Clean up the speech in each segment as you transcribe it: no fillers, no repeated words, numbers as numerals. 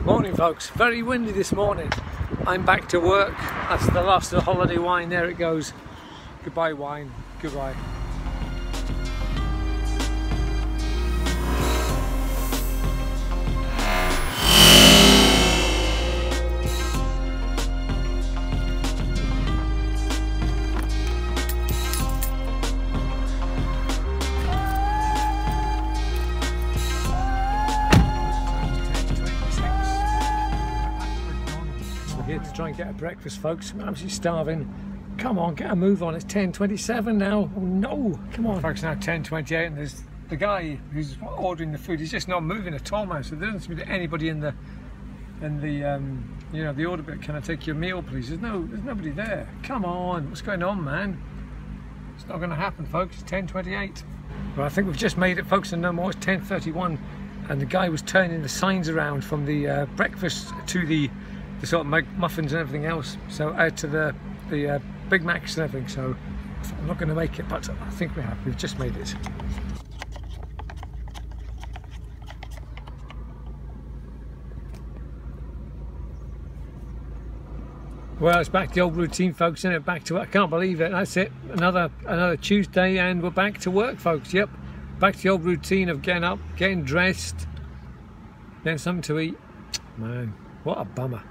Morning folks, very windy this morning. I'm back to work. That's the last of the holiday wine. There it goes. Goodbye wine, goodbye. Here to try and get a breakfast, folks. I'm absolutely starving. Come on, get a move on. It's 10:27 now. Oh no, come on. Folks, now 10:28 and there's the guy who's ordering the food. He's just not moving at all, man. So there doesn't seem to be anybody in the you know, the order bit. Can I take your meal, please? There's nobody there. Come on, what's going on, man? It's not going to happen, folks. It's 10:28. Well, I think we've just made it, folks, and no more. It's 10:31, and the guy was turning the signs around from the breakfast to the sort of muffins and everything else, so out to the Big Macs and everything. So I'm not going to make it, but I think we have. We've just made it. Well, it's back to the old routine, folks, isn't it? Back to work. I can't believe it. That's it. Another Tuesday, and we're back to work, folks. Yep, back to the old routine of getting up, getting dressed, getting something to eat. Man, what a bummer.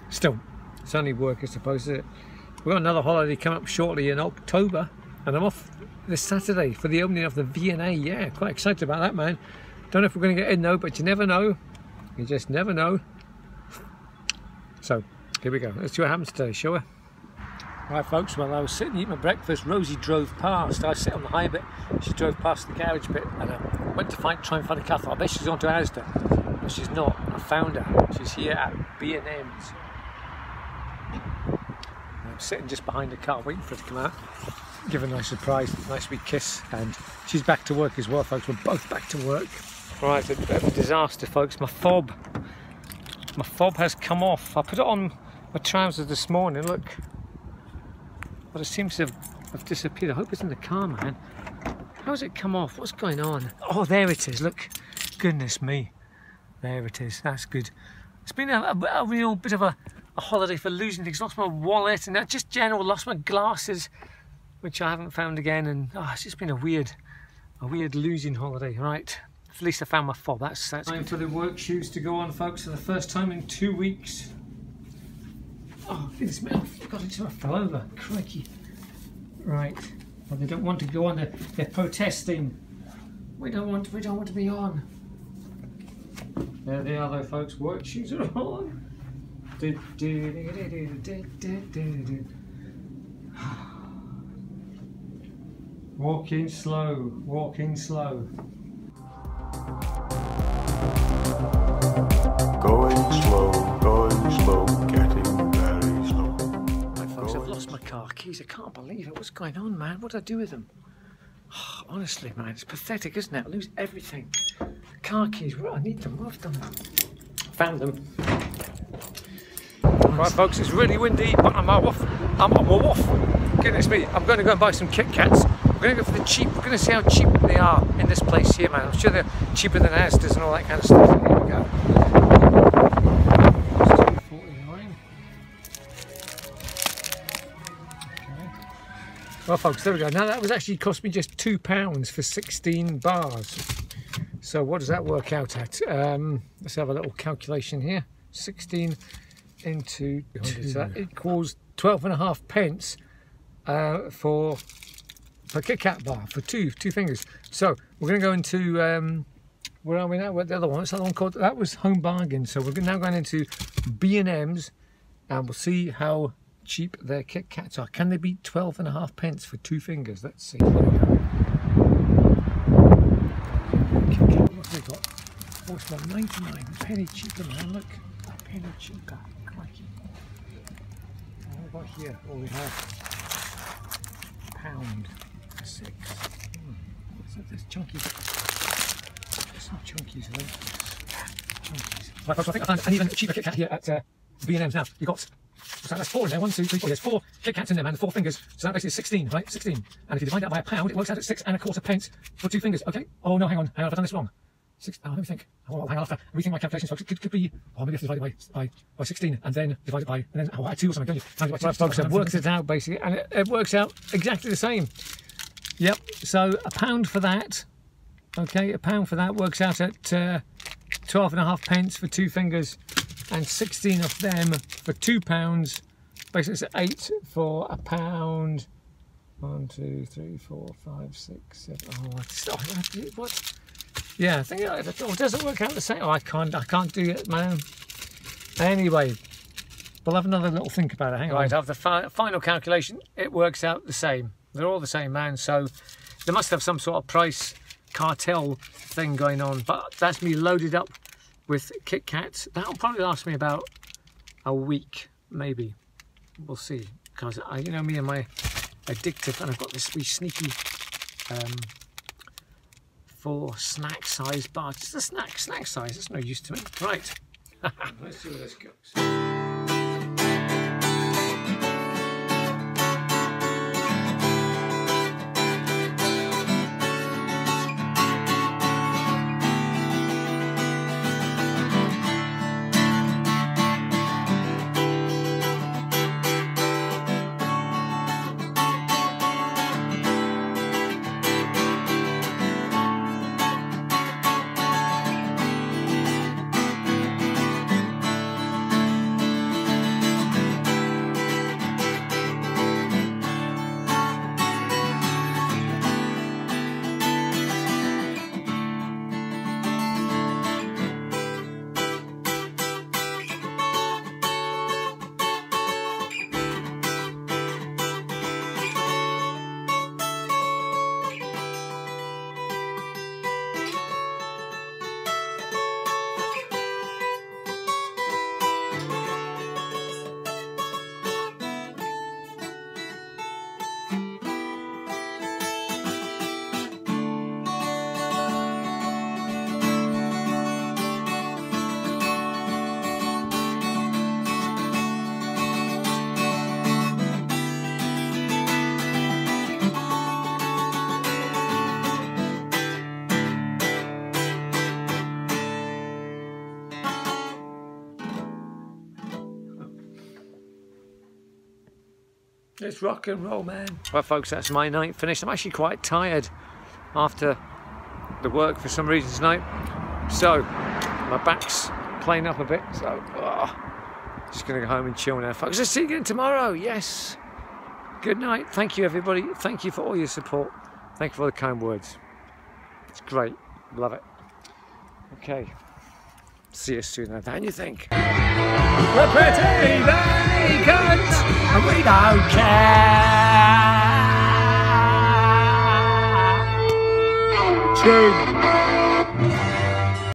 Still, it's only work, I suppose, is it? We've got another holiday coming up shortly in October, and I'm off this Saturday for the opening of the V&A. Yeah, quite excited about that, man. Don't know if we're going to get in though, but you never know. You just never know. So, here we go. Let's see what happens today, shall we? Right, folks, well, I was sitting eating my breakfast. Rosie drove past. I sit on the high bit. She drove past the garage bit, and I went to try and find a car. I thought, I bet she's gone to Asda. But she's not. I found her. She's here at B&M's. I'm sitting just behind the car waiting for her to come out, give her a nice surprise, a nice wee kiss, and she's back to work as well, folks. We're both back to work. Right, a bit of a disaster, folks. My fob has come off. I put it on my trousers this morning, look, but it seems to have disappeared. I hope it's in the car, man. How's it come off? What's going on? Oh, there it is, look. Goodness me. There it is, that's good. It's been a real bit of a holiday for losing things. Lost my wallet and just general, lost my glasses, which I haven't found again, and it's just been a weird losing holiday. Right, at least I found my fob. That's time for the work shoes to go on, folks, for the first time in 2 weeks. Oh, goodness me, I forgot it, I fell over. Crikey. Right, well, they don't want to go on. They're protesting. We don't want to be on. There they are, though, folks. Work shoes are on. Walking slow, walking slow. Going slow, getting very slow. Right, folks, I've lost my car keys. I can't believe it. What's going on, man? What did I do with them? Honestly, man, it's pathetic, isn't it? I lose everything. Car keys, well, I need them. I've done them. Found them. Right, folks, it's really windy, but I'm off. Goodness me, I'm going to go and buy some Kit Kats. We're going to go for the cheap. We're going to see how cheap they are in this place here, man. I'm sure they're cheaper than Asda's and all that kind of stuff. Here we go. It's $2.49. Okay. Well, folks, there we go. Now that was actually cost me just £2 for 16 bars. So what does that work out at? Let's have a little calculation here. 16 into 200, so that equals 12.5 pence for a Kit Kat bar for two fingers. So we're going to go into where are we now? What the other one? What's that one called? That was Home Bargain. So we're now going into B&M's, and we'll see how cheap their Kit Kats are. Can they beat 12.5 pence for 2 fingers? Let's see. Here we go. Kit Kat, what have they got? Oh, it's about 99, a penny cheaper, man. Look, a penny cheaper. What about here? Oh, we have £1.06. So there's chunkies. There's some chunkies, I think. Chunkies. Right, folks, I think I found an even cheaper Kit Kat here at B&M's now. You've got, so that's 4 in there. 1, 2, 3, 4. There's 4 Kit Kats in there, man. 4 fingers. So that basically is 16, right? 16. And if you divide that by £1, it works out at 6 1/4 pence for 2 fingers. Okay. Oh no, hang on. I've done this wrong. let me think. Oh, hang on, after rethink my calculations, folks. It could be, maybe you have to divide it by 16 and then divide it by, and then add 2 or something, don't you? Times it by 2, Folks, I've worked it out basically, and it works out exactly the same. Yep, so £1 for that. Okay, £1 for that works out at 12.5 for 2 fingers, and 16 of them for £2. Basically, it's 8 for £1. 1, 2, 3, 4, 5, 6, 7. Oh, what? Yeah, I think it doesn't work out the same. Oh, I can't do it, man. Anyway, we'll have another little think about it. Hang on. Right, after the final calculation, it works out the same. They're all the same, man. So they must have some sort of price cartel thing going on. But that's me loaded up with Kit Kats. That'll probably last me about a week, maybe. We'll see. Because you know me and my addictive, and I've got this wee sneaky 4 snack size bar. It's a snack size. It's no use to me. Right. Let's see where this goes. It's rock and roll, man. Well, folks, that's my night finished. I'm actually quite tired after the work for some reason tonight. So, my back's playing up a bit. So, just going to go home and chill now, folks. I'll see you again tomorrow. Yes. Good night. Thank you, everybody. Thank you for all your support. Thank you for all the kind words. It's great. Love it. Okay. See you soon. Than you think. We're pretty vacant and we don't care. True.